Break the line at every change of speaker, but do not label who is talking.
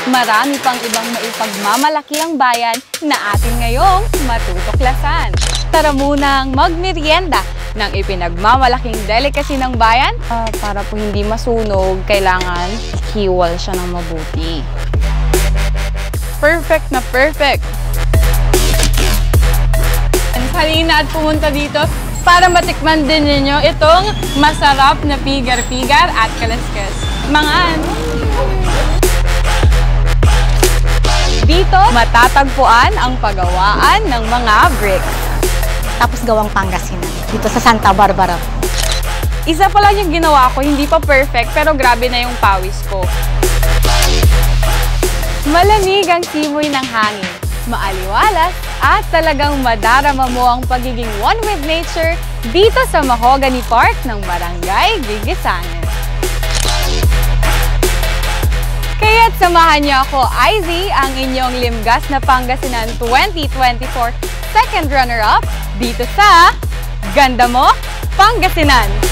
marami pang ibang maipagmamalaki ang bayan na atin ngayong matutuklasan. Tara munang magmerienda ng ipinagmamalaking delicacy ng bayan. Para po hindi masunog, kailangan hiwal siya ng mabuti. Perfect na perfect! Halina at pumunta dito para matikman din ninyo itong masarap na pigar-pigar at kalaskes. Mangan! Dito, matatagpuan ang pagawaan ng mga bricks.
Tapos gawang Pangasinan dito sa Santa Barbara.
Isa pa lang yung ginawa ko, hindi pa perfect pero grabe na yung pawis ko. Malamig ang simoy ng hangin, maaliwalas at talagang madarama mo ang pagiging one with nature dito sa Mahogany Park ng Barangay Gigisangan. Kaya't samahan niyo ako, Izzy, ang inyong Limgas na Pangasinan 2024 second runner-up dito sa Ganda Mo, Pangasinan!